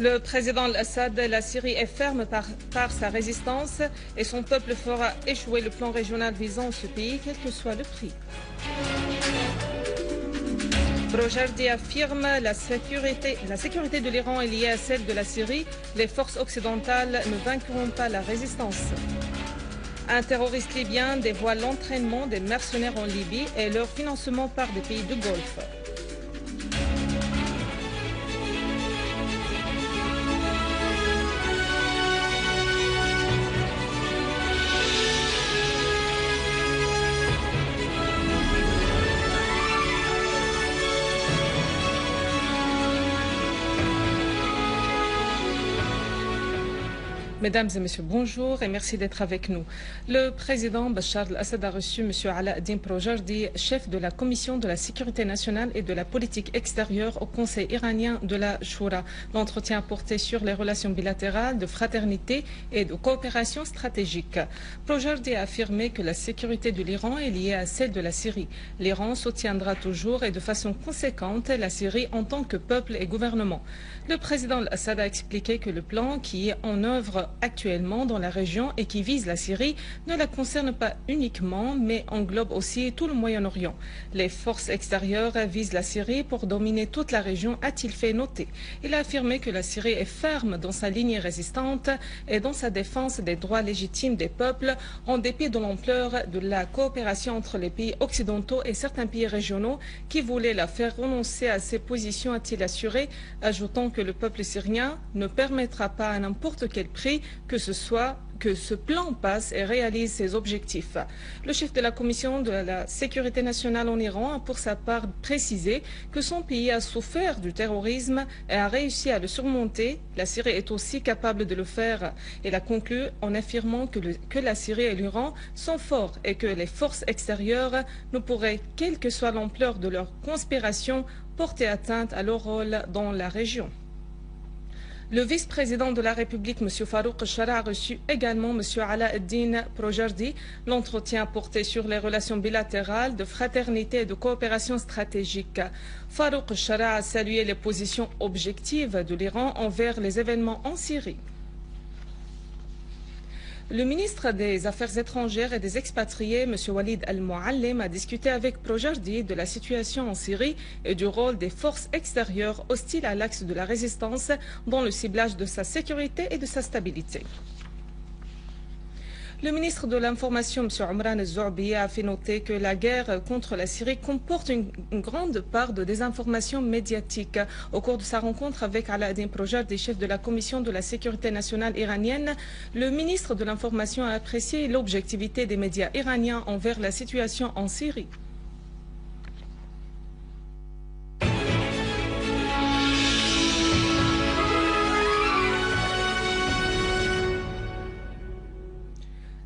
Le président Al-Assad, la Syrie est ferme par sa résistance et son peuple fera échouer le plan régional visant ce pays, quel que soit le prix. Brojardi affirme la sécurité de l'Iran est liée à celle de la Syrie. Les forces occidentales ne vaincront pas la résistance. Un terroriste libyen dévoile l'entraînement des mercenaires en Libye et leur financement par des pays du Golfe. Mesdames et messieurs, bonjour et merci d'être avec nous. Le président Bachar al-Assad a reçu M. Ala ad-Din Brojardi, chef de la Commission de la sécurité nationale et de la politique extérieure au Conseil iranien de la Shura. L'entretien a porté sur les relations bilatérales de fraternité et de coopération stratégique. Brojardi a affirmé que la sécurité de l'Iran est liée à celle de la Syrie. L'Iran soutiendra toujours et de façon conséquente la Syrie en tant que peuple et gouvernement. Le président al-Assad a expliqué que le plan qui est en œuvre actuellement dans la région et qui vise la Syrie ne la concerne pas uniquement, mais englobe aussi tout le Moyen-Orient. Les forces extérieures visent la Syrie pour dominer toute la région, a-t-il fait noter. Il a affirmé que la Syrie est ferme dans sa ligne résistante et dans sa défense des droits légitimes des peuples, en dépit de l'ampleur de la coopération entre les pays occidentaux et certains pays régionaux qui voulaient la faire renoncer à ses positions, a-t-il assuré, ajoutant que le peuple syrien ne permettra pas à n'importe quel prix que ce plan passe et réalise ses objectifs. Le chef de la Commission de la sécurité nationale en Iran a pour sa part précisé que son pays a souffert du terrorisme et a réussi à le surmonter. La Syrie est aussi capable de le faire. Il a conclu en affirmant que la Syrie et l'Iran sont forts et que les forces extérieures ne pourraient, quelle que soit l'ampleur de leur conspiration, porter atteinte à leur rôle dans la région. Le vice-président de la République, M. Farouk Chara, a reçu également M. Ala ad-Din Brojardi. L'entretien a porté sur les relations bilatérales de fraternité et de coopération stratégique. Farouk Chara a salué les positions objectives de l'Iran envers les événements en Syrie. Le ministre des Affaires étrangères et des expatriés, M. Walid al-Muallim, a discuté avec Brojardi de la situation en Syrie et du rôle des forces extérieures hostiles à l'axe de la résistance dans le ciblage de sa sécurité et de sa stabilité. Le ministre de l'Information, M. Omran al-Zoubi, a fait noter que la guerre contre la Syrie comporte une grande part de désinformation médiatique. Au cours de sa rencontre avec Ala ad-Din Brojardi, chef de la Commission de la sécurité nationale iranienne, le ministre de l'Information a apprécié l'objectivité des médias iraniens envers la situation en Syrie.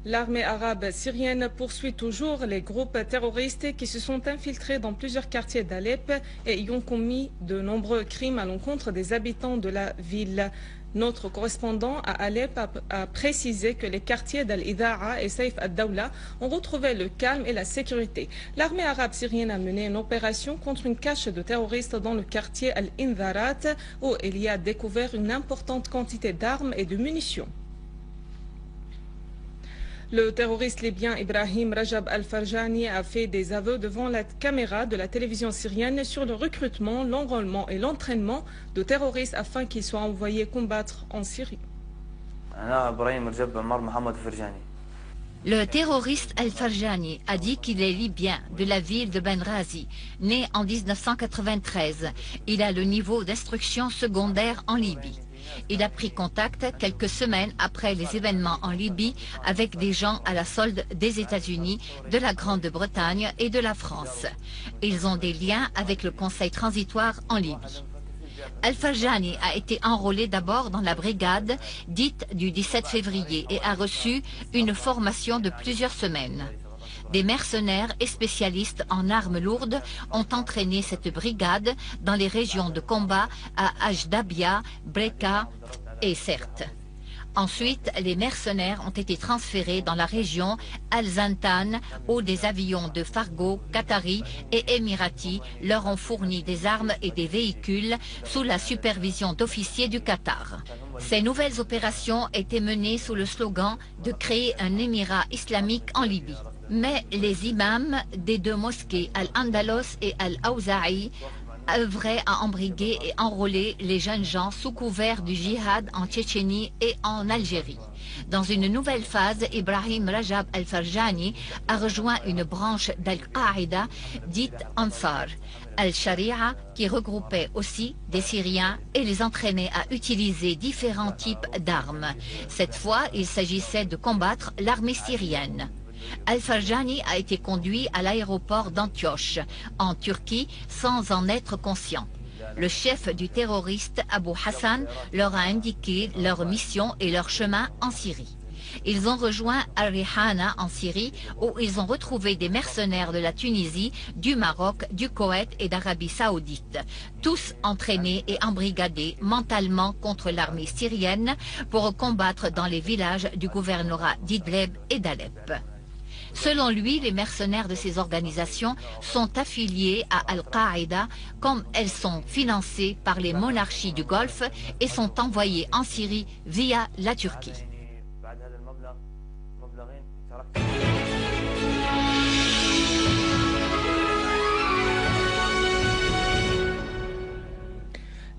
L'armée arabe syrienne poursuit toujours les groupes terroristes qui se sont infiltrés dans plusieurs quartiers d'Alep et y ont commis de nombreux crimes à l'encontre des habitants de la ville. Notre correspondant à Alep a précisé que les quartiers d'Al-Ida'a et Saif ad-Dawla ont retrouvé le calme et la sécurité. L'armée arabe syrienne a mené une opération contre une cache de terroristes dans le quartier Al-Indharat où il y a découvert une importante quantité d'armes et de munitions. Le terroriste libyen Ibrahim Rajab al-Farjani a fait des aveux devant la caméra de la télévision syrienne sur le recrutement, l'enrôlement et l'entraînement de terroristes afin qu'ils soient envoyés combattre en Syrie. Le terroriste al-Farjani a dit qu'il est libyen de la ville de Benghazi, né en 1993. Il a le niveau d'instruction secondaire en Libye. Il a pris contact quelques semaines après les événements en Libye avec des gens à la solde des États-Unis, de la Grande-Bretagne et de la France. Ils ont des liens avec le Conseil transitoire en Libye. Al-Farjani a été enrôlé d'abord dans la brigade dite du 17 février et a reçu une formation de plusieurs semaines. Des mercenaires et spécialistes en armes lourdes ont entraîné cette brigade dans les régions de combat à Ajdabia, Breka et Sirte. Ensuite, les mercenaires ont été transférés dans la région Al-Zantan où des avions de Fargo, Qatari et Émirati leur ont fourni des armes et des véhicules sous la supervision d'officiers du Qatar. Ces nouvelles opérations étaient menées sous le slogan de créer un émirat islamique en Libye. Mais les imams des deux mosquées Al-Andalos et Al-Awza'i œuvraient à embriguer et enrôler les jeunes gens sous couvert du djihad en Tchétchénie et en Algérie. Dans une nouvelle phase, Ibrahim Rajab al-Farjani a rejoint une branche d'Al-Qaïda dite Ansar al-Sharia qui regroupait aussi des Syriens et les entraînait à utiliser différents types d'armes. Cette fois, il s'agissait de combattre l'armée syrienne. Al-Farjani a été conduit à l'aéroport d'Antioche, en Turquie, sans en être conscient. Le chef du terroriste, Abu Hassan, leur a indiqué leur mission et leur chemin en Syrie. Ils ont rejoint Al-Rihana en Syrie, où ils ont retrouvé des mercenaires de la Tunisie, du Maroc, du Koweït et d'Arabie Saoudite, tous entraînés et embrigadés mentalement contre l'armée syrienne pour combattre dans les villages du gouvernorat d'Idlib et d'Alep. Selon lui, les mercenaires de ces organisations sont affiliés à Al-Qaïda comme elles sont financées par les monarchies du Golfe et sont envoyées en Syrie via la Turquie.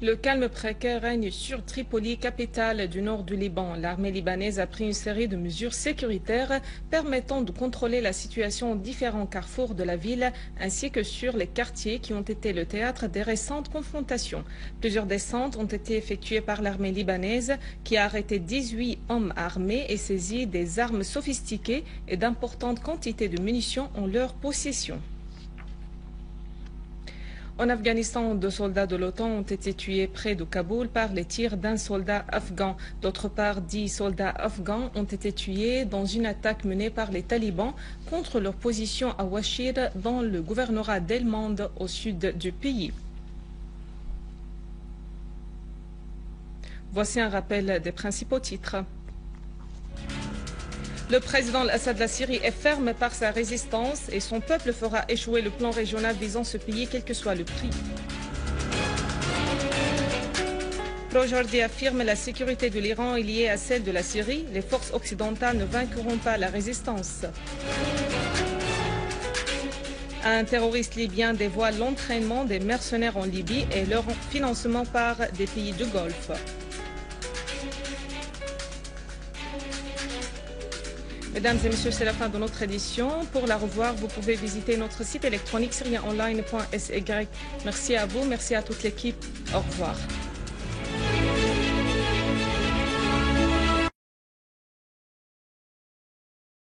Le calme précaire règne sur Tripoli, capitale du nord du Liban. L'armée libanaise a pris une série de mesures sécuritaires permettant de contrôler la situation aux différents carrefours de la ville ainsi que sur les quartiers qui ont été le théâtre des récentes confrontations. Plusieurs descentes ont été effectuées par l'armée libanaise qui a arrêté 18 hommes armés et saisi des armes sophistiquées et d'importantes quantités de munitions en leur possession. En Afghanistan, 2 soldats de l'OTAN ont été tués près de Kaboul par les tirs d'un soldat afghan. D'autre part, 10 soldats afghans ont été tués dans une attaque menée par les talibans contre leur position à Washir dans le gouvernorat d'Helmand au sud du pays. Voici un rappel des principaux titres. Le président Al-Assad de la Syrie est ferme par sa résistance et son peuple fera échouer le plan régional visant ce pays quel que soit le prix. Aujourd'hui affirme la sécurité de l'Iran est liée à celle de la Syrie. Les forces occidentales ne vaincront pas la résistance. Un terroriste libyen dévoile l'entraînement des mercenaires en Libye et leur financement par des pays du Golfe. Mesdames et messieurs, c'est la fin de notre édition. Pour la revoir, vous pouvez visiter notre site électronique syrienonline.sy. Merci à vous, merci à toute l'équipe. Au revoir.